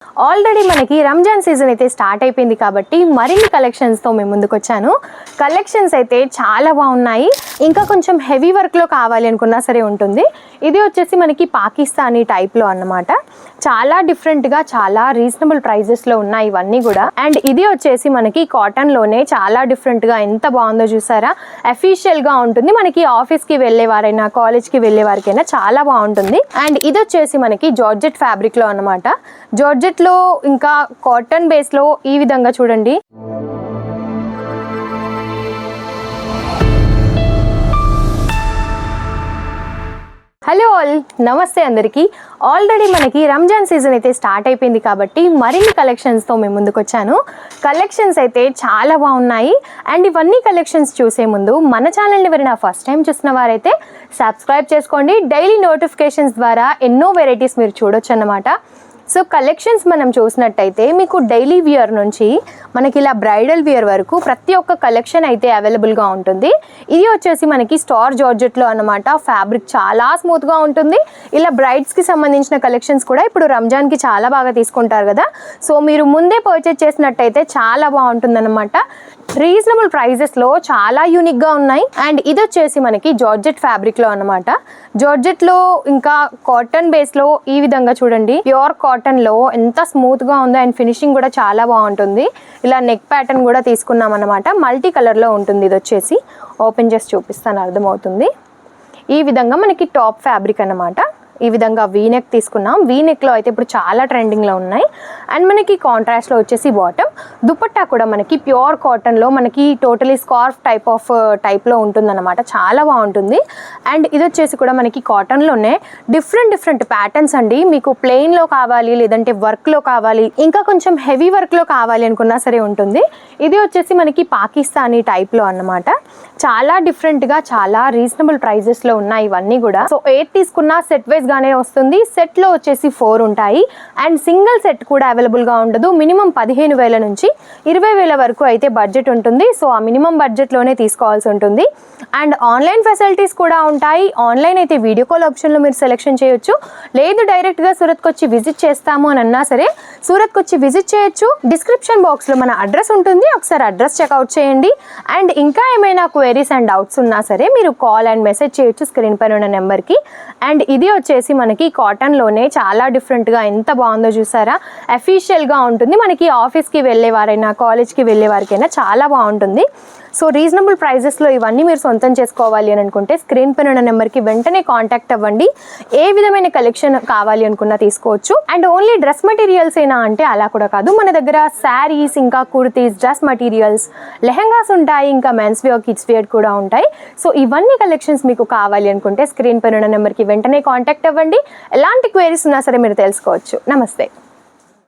Already మనకి Ramzan season అయితే start అయిపోయింది కాబట్టి మరిన్ని కలెక్షన్స్తో మేము ముందుకు వచ్చాను. కలెక్షన్స్ అయితే చాలా బాగున్నాయి. ఇంకా కొంచెం హెవీ వర్క్లో కావాలి అనుకున్నా సరే ఉంటుంది. ఇది వచ్చేసి మనకి పాకిస్తానీ టైప్లో అన్నమాట. చాలా డిఫరెంట్గా చాలా రీజనబుల్ ప్రైజెస్లో ఉన్నాయి ఇవన్నీ కూడా. అండ్ ఇది వచ్చేసి మనకి కాటన్లోనే చాలా డిఫరెంట్గా ఎంత బాగుందో చూసారా. అఫీషియల్గా ఉంటుంది. మనకి ఆఫీస్కి వెళ్ళే వారైనా కాలేజ్కి వెళ్ళే వారికైనా చాలా బాగుంటుంది. అండ్ ఇది వచ్చేసి మనకి జార్జెట్ ఫ్యాబ్రిక్లో అన్నమాట. జార్జెట్లో ఇంకా కాటన్ బేస్లో ఈ విధంగా చూడండి. హలో ఆల్, నమస్తే అందరికీ. ఆల్రెడీ మనకి రంజాన్ సీజన్ అయితే స్టార్ట్ అయిపోయింది కాబట్టి మరిన్ని కలెక్షన్స్తో మేము ముందుకు వచ్చాను. కలెక్షన్స్ అయితే చాలా బాగున్నాయి. అండ్ ఇవన్నీ కలెక్షన్స్ చూసే ముందు మన ఛానల్ని ఎవరైనా ఫస్ట్ టైం చూసిన వారైతే సబ్స్క్రైబ్ చేసుకోండి. డైలీ నోటిఫికేషన్స్ ద్వారా ఎన్నో వెరైటీస్ మీరు చూడొచ్చు అన్నమాట. సో కలెక్షన్స్ మనం చూసినట్టయితే మీకు డైలీ వియర్ నుంచి మనకి ఇలా బ్రైడల్ వియర్ వరకు ప్రతి ఒక్క కలెక్షన్ అయితే అవైలబుల్గా ఉంటుంది. ఇది వచ్చేసి మనకి స్టార్ జార్జెట్లో అన్నమాట. ఫ్యాబ్రిక్ చాలా స్మూత్గా ఉంటుంది. ఇలా బ్రైడ్స్కి సంబంధించిన కలెక్షన్స్ కూడా ఇప్పుడు రంజాన్కి చాలా బాగా తీసుకుంటారు కదా. సో మీరు ముందే పర్చేజ్ చేసినట్టయితే చాలా బాగుంటుందన్నమాట. రీజనబుల్ ప్రైజెస్లో చాలా యూనిక్గా ఉన్నాయి. అండ్ ఇది వచ్చేసి మనకి జార్జెట్ ఫ్యాబ్రిక్లో అన్నమాట. జార్జెట్లో ఇంకా కాటన్ బేస్లో ఈ విధంగా చూడండి. ప్యూర్ కాటన్లో ఎంత స్మూత్గా ఉందో. అండ్ ఫినిషింగ్ కూడా చాలా బాగుంటుంది. ఇలా నెక్ ప్యాటర్న్ కూడా తీసుకున్నాం అన్నమాట. మల్టీ కలర్లో ఉంటుంది. ఇది వచ్చేసి ఓపెన్ చేసి చూపిస్తాను, అర్థమవుతుంది. ఈ విధంగా మనకి టాప్ ఫ్యాబ్రిక్ అన్నమాట. ఈ విధంగా వీనెక్ తీసుకున్నాం. వీనెక్లో అయితే ఇప్పుడు చాలా ట్రెండింగ్లో ఉన్నాయి. అండ్ మనకి కాంట్రాస్ట్లో వచ్చేసి బాటమ్. దుపట్టా కూడా మనకి ప్యూర్ కాటన్లో మనకి టోటలీ స్కార్ఫ్ టైప్లో ఉంటుందన్నమాట. చాలా బాగుంటుంది. అండ్ ఇది వచ్చేసి కూడా మనకి కాటన్లోనే డిఫరెంట్ ప్యాటర్న్స్ అండి. మీకు ప్లెయిన్లో కావాలి, లేదంటే వర్క్లో కావాలి, ఇంకా కొంచెం హెవీ వర్క్లో కావాలి అనుకున్నా సరే ఉంటుంది. ఇది వచ్చేసి మనకి పాకిస్తానీ టైప్లో అన్నమాట. చాలా డిఫరెంట్గా చాలా రీజనబుల్ ప్రైజెస్లో ఉన్నాయి ఇవన్నీ కూడా. సో 8 తీసుకున్న సెట్ వైజ్ గానే వస్తుంది. సెట్లో వచ్చేసి 4 ఉంటాయి. అండ్ సింగిల్ సెట్ కూడా అవైలబుల్గా ఉండదు. మినిమం 15,000 నుంచి 20,000 వరకు అయితే బడ్జెట్ ఉంటుంది. సో ఆ మినిమం బడ్జెట్లోనే తీసుకోవాల్సి ఉంటుంది. అండ్ ఆన్లైన్ ఫెసిలిటీస్ కూడా ఉంటాయి. ఆన్లైన్ అయితే వీడియో కాల్ ఆప్షన్లో మీరు సెలెక్షన్ చేయొచ్చు. లేదు డైరెక్ట్గా సూరత్కి వచ్చి విజిట్ చేస్తాము అని అన్నా సరే సూరత్కి వచ్చి విజిట్ చేయొచ్చు. డిస్క్రిప్షన్ బాక్స్లో మన అడ్రస్ ఉంటుంది. ఒకసారి అడ్రస్ చెక్అవుట్ చేయండి. అండ్ ఇంకా ఏమైనా క్వైరీస్ అండ్ డౌట్స్ ఉన్నా సరే మీరు కాల్ అండ్ మెసేజ్ చేయొచ్చు స్క్రీన్ పైన ఉన్న నెంబర్కి. అండ్ ఇది వచ్చేసి మనకి కాటన్లోనే చాలా డిఫరెంట్గా ఎంత బాగుందో చూసారా. అఫీషియల్గా ఉంటుంది. మనకి ఆఫీస్కి వెళ్ళే వారైనా కాలేజ్కి వెళ్ళే వారికైనా చాలా బాగుంటుంది. సో రీజనబుల్ ప్రైజెస్లో ఇవన్నీ మీరు సొంతం చేసుకోవాలి అని అనుకుంటే స్క్రీన్ పైన ఉన్న నెంబర్కి వెంటనే కాంటాక్ట్ అవ్వండి. ఏ విధమైన కలెక్షన్ కావాలి అనుకున్నా తీసుకోవచ్చు. అండ్ ఓన్లీ డ్రెస్ మెటీరియల్స్ ఏనా అంటే అలా కూడా కాదు. మన దగ్గర శారీస్, ఇంకా కుర్తీస్, డ్రెస్ మెటీరియల్స్, లెహంగాస్ ఉంటాయి. ఇంకా మెన్స్ వేర్, కిడ్స్ వేర్ కూడా ఉంటాయి. సో ఇవన్నీ కలెక్షన్స్ మీకు కావాలి అనుకుంటే స్క్రీన్ పైన ఉన్న నెంబర్కి వెంటనే కాంటాక్ట్ అవ్వండి. ఎలాంటి క్వైరీస్ ఉన్నా సరే మీరు తెలుసుకోవచ్చు. నమస్తే.